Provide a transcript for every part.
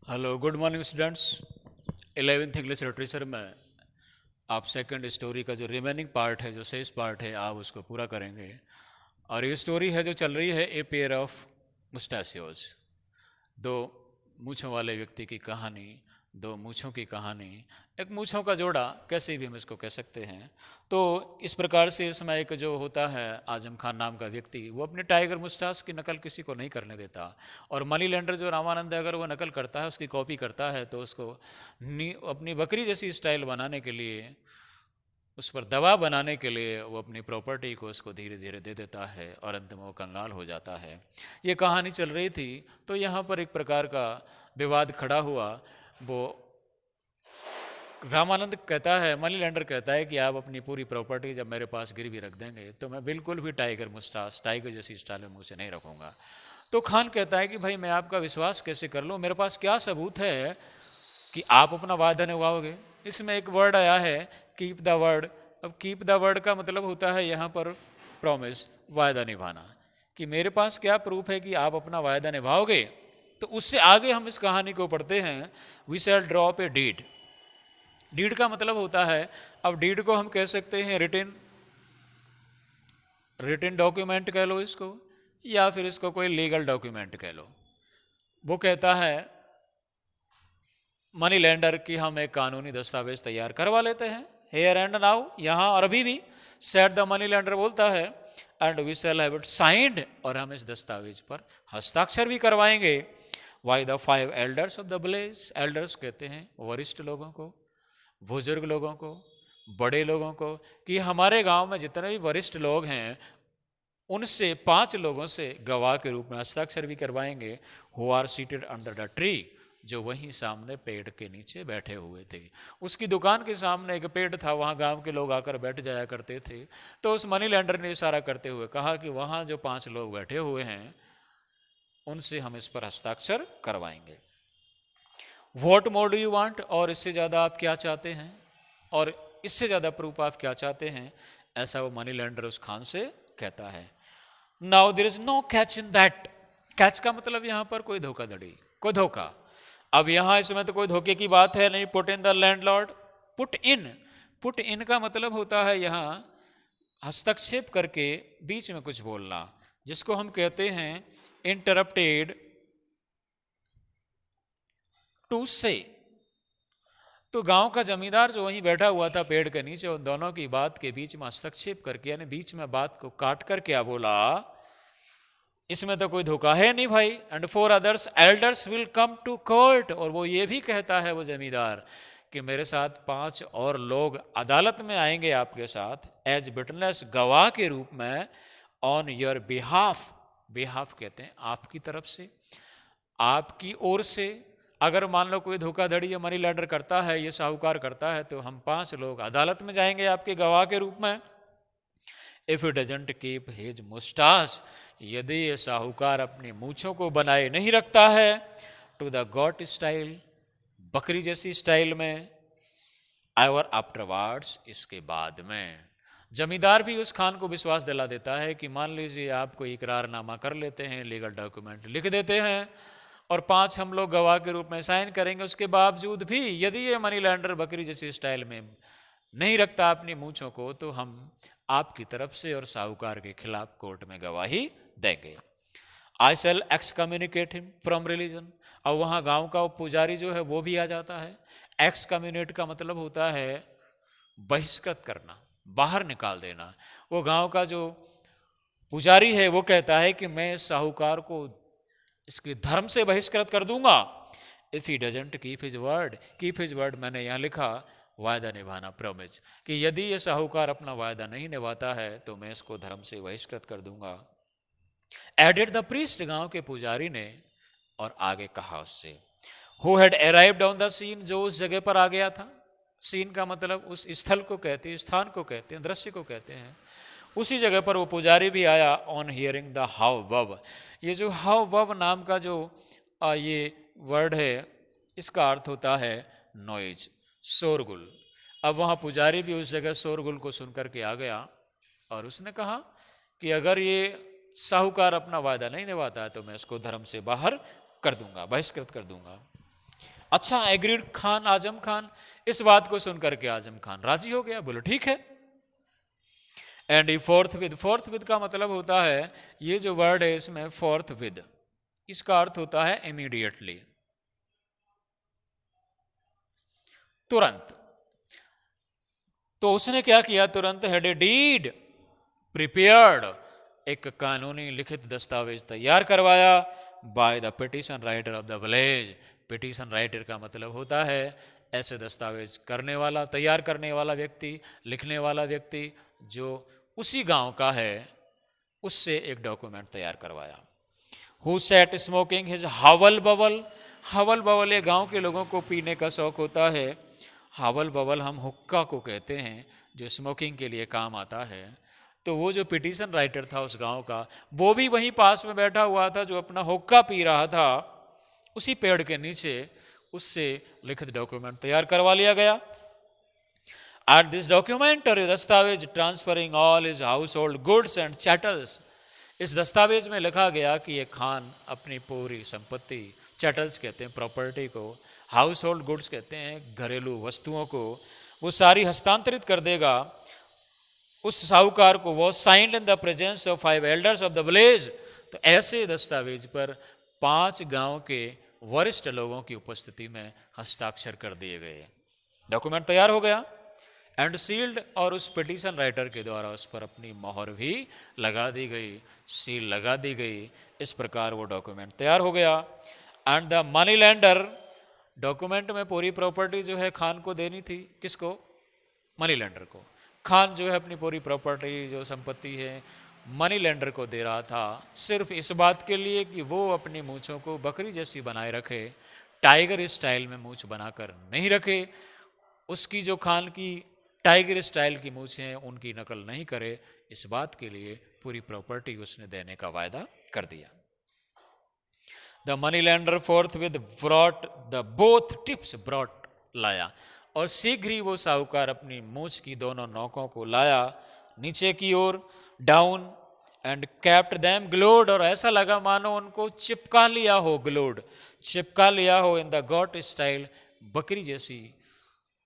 Hello, good morning students. 11th English literature में आप second story का जो रिमेनिंग पार्ट है, जो शेष पार्ट है, आप उसको पूरा करेंगे। और ये स्टोरी है जो चल रही है, ए पेयर ऑफ मुस्टैशियोज, दो मूँछों वाले व्यक्ति की कहानी, दो मूँछों की कहानी, एक मूँछों का जोड़ा, कैसे भी हम इसको कह सकते हैं। तो इस प्रकार से इसमें एक जो होता है आजम खान नाम का व्यक्ति, वो अपने टाइगर मुस्टास की नकल किसी को नहीं करने देता। और मनी लैंडर जो रामानंद है, अगर वो नकल करता है, उसकी कॉपी करता है, तो उसको अपनी बकरी जैसी स्टाइल बनाने के लिए, उस पर दबाव बनाने के लिए वो अपनी प्रॉपर्टी को उसको धीरे धीरे दे देता है और अंत में वो कंगाल हो जाता है। ये कहानी चल रही थी, तो यहाँ पर एक प्रकार का विवाद खड़ा हुआ। वो रामानंद कहता है, मनी लैंडर कहता है कि आप अपनी पूरी प्रॉपर्टी जब मेरे पास गिरवी रख देंगे तो मैं बिल्कुल भी टाइगर मुस्टास, टाइगर जैसी स्टाइल में मुझे नहीं रखूँगा। तो खान कहता है कि भाई मैं आपका विश्वास कैसे कर लूँ, मेरे पास क्या सबूत है कि आप अपना वादा निभाओगे। इसमें एक वर्ड आया है, कीप द वर्ड। अब कीप द वर्ड का मतलब होता है यहाँ पर प्रॉमिस, वायदा निभाना, कि मेरे पास क्या प्रूफ है कि आप अपना वायदा निभाओगे। तो उससे आगे हम इस कहानी को पढ़ते हैं, we shall drop a deed. Deed का मतलब होता है, अब डीड को हम कह सकते हैं रिटन डॉक्यूमेंट कह लो इसको, या फिर इसको कोई लीगल डॉक्यूमेंट कह लो। वो कहता है मनी लैंडर की हम एक कानूनी दस्तावेज तैयार करवा लेते हैं, हेयर एंड नाउ, यहाँ और अभी भी। सेट द मनी लैंडर बोलता है, and we shall have it signed, और हम इस दस्तावेज पर हस्ताक्षर भी करवाएंगे। By the 5 elders of the village. Elders कहते हैं वरिष्ठ लोगों को, बुजुर्ग लोगों को, बड़े लोगों को, कि हमारे गांव में जितने भी वरिष्ठ लोग हैं उनसे 5 लोगों से गवाह के रूप में हस्ताक्षर भी करवाएंगे। Who are seated under the tree, जो वहीं सामने पेड़ के नीचे बैठे हुए थे। उसकी दुकान के सामने एक पेड़ था, वहाँ गांव के लोग आकर बैठ जाया करते थे। तो उस मनी लैंडर ने इशारा करते हुए कहा कि वहाँ जो 5 लोग बैठे हुए हैं उनसे हम इस पर हस्ताक्षर करवाएंगे। What more do you want, और इससे ज़्यादा आप क्या चाहते हैं, और इससे ज़्यादा प्रूफ आप क्या चाहते हैं, ऐसा वो मनी लैंडर उस खान से कहता है। Now there is no catch in that. Catch का मतलब यहाँ पर कोई धोखाधड़ी, कोई धोखा। अब यहाँ इसमें तो कोई धोखे की बात है नहीं। Put in the landlord, put in का मतलब होता है यहाँ हस्तक्षेप करके बीच में कुछ बोलना, जिसको हम कहते हैं इंटरप्टेड टू से। तो गांव का जमींदार जो वहीं बैठा हुआ था पेड़ के नीचे, उन दोनों की बात के बीच में हस्तक्षेप करके, यानी बीच में बात को काट कर क्या बोला, इसमें तो कोई धोखा है नहीं भाई। And 4 others elders will come to court, और वो ये भी कहता है वो जमींदार कि मेरे साथ 5 और लोग अदालत में आएंगे आपके साथ, एज विटनेस, गवाह के रूप में, ऑन योर बिहाफ। बिहाफ कहते हैं आपकी तरफ से, आपकी ओर से। अगर मान लो कोई धोखाधड़ी या मनी लैंडर करता है, ये साहूकार करता है, तो हम 5 लोग अदालत में जाएंगे आपके गवाह के रूप में। If it doesn't keep his moustache, यदि ये साहूकार अपनी मूछों को बनाए नहीं रखता है, टू द गॉट स्टाइल, बकरी जैसी स्टाइल में, एवर आफ्टरवर्ड्स, इसके बाद में। जमींदार भी उस खान को विश्वास दिला देता है कि मान लीजिए आप कोई इकरारनामा कर लेते हैं, लीगल डॉक्यूमेंट लिख देते हैं, और 5 हम लोग गवाह के रूप में साइन करेंगे, उसके बावजूद भी यदि ये मनी लैंडर बकरी जैसी स्टाइल में नहीं रखता अपनी मूछों को, तो हम आपकी तरफ से और साहूकार के खिलाफ कोर्ट में गवाही देंगे। आई शैल एक्सकम्युनिकेट हिम फ्रॉम रिलीजन। और वहाँ गांव का पुजारी जो है वो भी आ जाता है। एक्सकम्युनिकेट का मतलब होता है बहिष्कृत करना, बाहर निकाल देना। वो गांव का जो पुजारी है वो कहता है कि मैं साहूकार को इसके धर्म से बहिष्कृत कर दूंगा। If he doesn't keep his word, keep his word मैंने यहाँ लिखा वायदा निभाना, प्रोमिस, कि यदि ये साहूकार अपना वायदा नहीं निभाता है तो मैं इसको धर्म से बहिष्कृत कर दूंगा। एडेड द प्रीस्ट, गांव के पुजारी ने, और आगे कहा उससे, who had arrived on the scene, जो उस जगह पर आ गया था। सीन का मतलब उस स्थल को कहते हैं, स्थान को कहते हैं, दृश्य को कहते हैं। उसी जगह पर वो पुजारी भी आया। ऑन हियरिंग द हाउ वव, ये जो हाउ वव नाम का जो ये वर्ड है, इसका अर्थ होता है नॉइज, शोरगुल। अब वहाँ पुजारी भी उस जगह शोरगुल को सुनकर के आ गया, और उसने कहा कि अगर ये साहूकार अपना वायदा नहीं निभाता है तो मैं इसको धर्म से बाहर कर दूंगा, बहिष्कृत कर दूंगा। अच्छा, एग्रीड खान, आजम खान। इस बात को सुनकर के आजम खान राजी हो गया, बोलो ठीक है। And fourth with, fourth with का मतलब होता है, ये जो वर्ड है इसमें फोर्थ विद, इसका अर्थ होता है इमीडिएटली, तुरंत। तो उसने क्या किया, तुरंत हैड ए डीड प्रिपेयर्ड, एक कानूनी लिखित दस्तावेज तैयार करवाया by the petition writer of the village. Petition writer का मतलब होता है ऐसे दस्तावेज करने वाला, तैयार करने वाला व्यक्ति, लिखने वाला व्यक्ति जो उसी गांव का है, उससे एक डॉक्यूमेंट तैयार करवाया। Who set smoking his hubble bubble, hubble bubble ये गांव के लोगों को पीने का शौक होता है। हावल बवल हम हुक्का को कहते हैं, जो स्मोकिंग के लिए काम आता है। तो वो जो पिटीशन राइटर था उस गांव का, वो भी वहीं पास में बैठा हुआ था, जो अपना हुक्का पी रहा था, उसी पेड़ के नीचे उससे लिखित डॉक्यूमेंट तैयार करवा लिया गया। एट दिस डॉक्यूमेंट, और दस्तावेज, transferring all his household goods and chattels, इस दस्तावेज में लिखा गया कि ये खान अपनी पूरी संपत्ति, चैटल्स कहते हैं प्रॉपर्टी को, हाउस होल्ड गुड्स कहते हैं घरेलू वस्तुओं को, वो सारी हस्तांतरित कर देगा उस साहूकार को। वो signed in the presence of 5 elders of the village. तो ऐसे दस्तावेज पर 5 गांव के वरिष्ठ लोगों की उपस्थिति में हस्ताक्षर कर दिए गए। डॉक्यूमेंट तैयार हो गया एंड सील्ड, और उस पिटीशन राइटर के द्वारा उस पर अपनी मोहर भी लगा दी गई, सील लगा दी गई। इस प्रकार वो डॉक्यूमेंट तैयार हो गया। And the money lender, document में पूरी प्रॉपर्टी जो है खान को देनी थी, किसको, मनी लैंडर को। खान जो है अपनी पूरी प्रॉपर्टी, जो संपत्ति है, मनी लेंडर को दे रहा था, सिर्फ इस बात के लिए कि वो अपनी मूंछों को बकरी जैसी बनाए रखे, टाइगर स्टाइल में मूंछ बनाकर नहीं रखे। उसकी जो खान की टाइगर स्टाइल की मूंछें हैं उनकी नकल नहीं करे, इस बात के लिए पूरी प्रॉपर्टी उसने देने का वायदा कर दिया। The money lender fourth with brought the both tips, brought लाया, और शीघ्र ही वो साहूकार अपनी मूछ की दोनों नोकों को लाया नीचे की ओर, down, and kept them glowed, और ऐसा लगा मानो उनको चिपका लिया हो, ग्लोड चिपका लिया हो, इन द गॉट स्टाइल, बकरी जैसी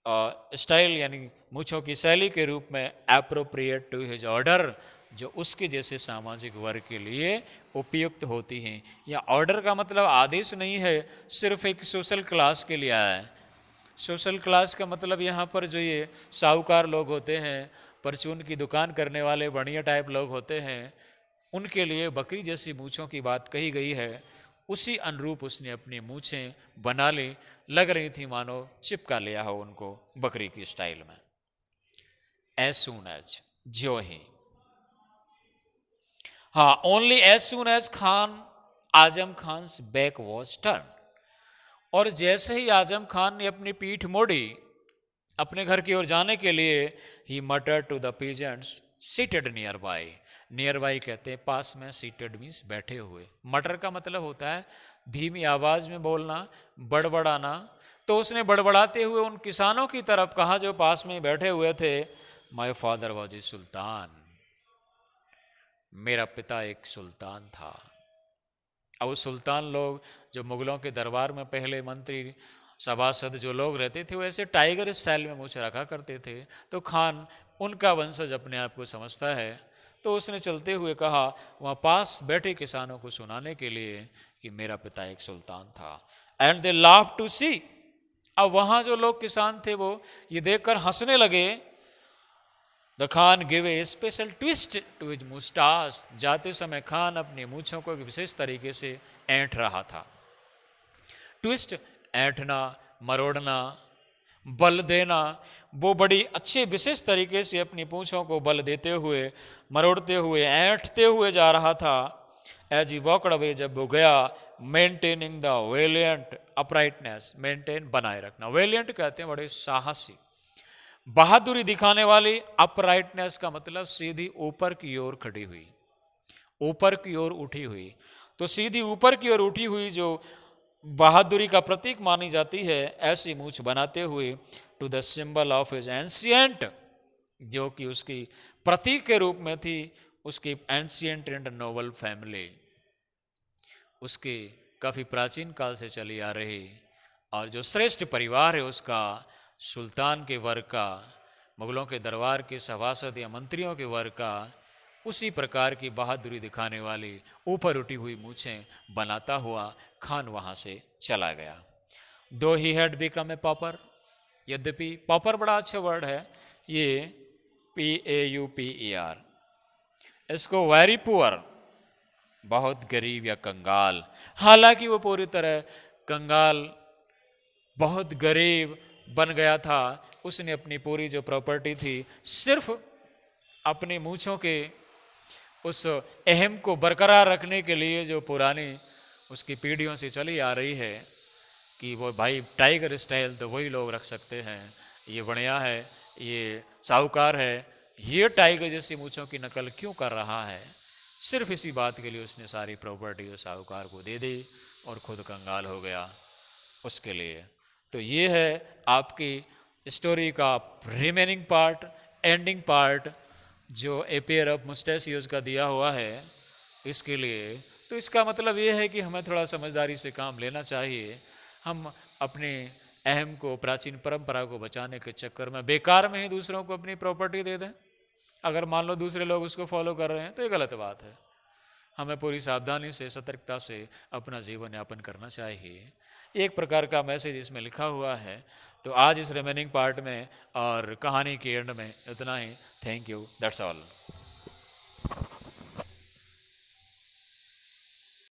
स्टाइल यानी मूछों की शैली के रूप में, एप्रोप्रिएट टू हिज ऑर्डर, जो उसके जैसे सामाजिक वर्ग के लिए उपयुक्त होती हैं। या ऑर्डर का मतलब आदेश नहीं है, सिर्फ एक सोशल क्लास के लिए आया है। सोशल क्लास का मतलब यहाँ पर जो ये साहूकार लोग होते हैं, परचून की दुकान करने वाले बढ़िया टाइप लोग होते हैं, उनके लिए बकरी जैसी मूछों की बात कही गई है। उसी अनुरूप उसने अपनी मूछें बना ली, लग रही थी मानो चिपका लिया हो उनको बकरी की स्टाइल में। एज सून एज, जो ही, हाँ, only as soon as Khan Azam Khan back was turn, और जैसे ही आजम खान ने अपनी पीठ मोड़ी अपने घर की ओर जाने के लिए, he matter to the peasants seated nearby, nearby कहते हैं पास में, सीटेड मीन्स बैठे हुए। मटर का मतलब होता है धीमी आवाज में बोलना, बड़बड़ाना। तो उसने बड़बड़ाते हुए उन किसानों की तरफ कहा जो पास में बैठे हुए थे, माय फादर वॉज ए सुल्तान, मेरा पिता एक सुल्तान था। अब सुल्तान लोग जो मुगलों के दरबार में पहले मंत्री सभासद जो लोग रहते थे, वो ऐसे टाइगर स्टाइल में मूछ रखा करते थे। तो खान उनका वंशज अपने आप को समझता है, तो उसने चलते हुए कहा वहाँ पास बैठे किसानों को सुनाने के लिए कि मेरा पिता एक सुल्तान था। एंड दे लाफ टू सी, अब वहाँ जो लोग किसान थे वो ये देखकर हंसने लगे। The Khan give a special twist to his moustache, जाते समय खान अपनी मूछों को विशेष तरीके से ऐंठ रहा था। ट्विस्ट, ऐंठना, मरोड़ना, बल देना, वो बड़ी अच्छे विशेष तरीके से अपनी पूंछों को बल देते हुए, मरोड़ते हुए, ऐंठते हुए जा रहा था। एज ही वॉकड अवे, जब वो गया, maintaining the valiant uprightness, maintain बनाए रखना, वेलियंट कहते हैं बड़े साहसी, बहादुरी दिखाने वाली। अपराइटनेस का मतलब सीधी ऊपर की ओर खड़ी हुई, ऊपर की ओर उठी हुई। तो सीधी ऊपर की ओर उठी हुई जो बहादुरी का प्रतीक मानी जाती है, ऐसी मूछ बनाते हुए, to the symbol of his ancient, जो कि उसकी प्रतीक के रूप में थी उसकी एंशियंट एंड नोबल फैमिली, उसके काफी प्राचीन काल से चली आ रही और जो श्रेष्ठ परिवार है उसका, सुल्तान के वर्ग का, मुगलों के दरबार के सभासद या मंत्रियों के वर्ग का, उसी प्रकार की बहादुरी दिखाने वाली ऊपर उठी हुई मूछें बनाता हुआ खान वहाँ से चला गया। Though he had become a pauper, यद्यपि पॉपर बड़ा अच्छा वर्ड है, ये PAUPER, इसको वेरी पुअर, बहुत गरीब या कंगाल, हालांकि वो पूरी तरह कंगाल बहुत गरीब बन गया था। उसने अपनी पूरी जो प्रॉपर्टी थी सिर्फ अपनी मूछों के उस अहम को बरकरार रखने के लिए, जो पुरानी उसकी पीढ़ियों से चली आ रही है कि वो भाई टाइगर स्टाइल तो वही लोग रख सकते हैं, ये बढ़िया है, ये साहूकार है, ये टाइगर जैसी मूछों की नकल क्यों कर रहा है, सिर्फ इसी बात के लिए उसने सारी प्रॉपर्टी उस साहूकार को दे दी और खुद कंगाल हो गया उसके लिए। तो ये है आपकी स्टोरी का रिमेनिंग पार्ट, एंडिंग पार्ट, जो ए पेयर ऑफ मुस्टैचियोज का दिया हुआ है इसके लिए। तो इसका मतलब ये है कि हमें थोड़ा समझदारी से काम लेना चाहिए। हम अपने अहम को, प्राचीन परंपरा को बचाने के चक्कर में बेकार में ही दूसरों को अपनी प्रॉपर्टी दे दें। अगर मान लो दूसरे लोग उसको फॉलो कर रहे हैं तो ये गलत बात है। हमें पूरी सावधानी से, सतर्कता से अपना जीवन यापन करना चाहिए। एक प्रकार का मैसेज इसमें लिखा हुआ है। तो आज इस रिमेनिंग पार्ट में और कहानी के एंड में इतना ही। Thank you, that's all.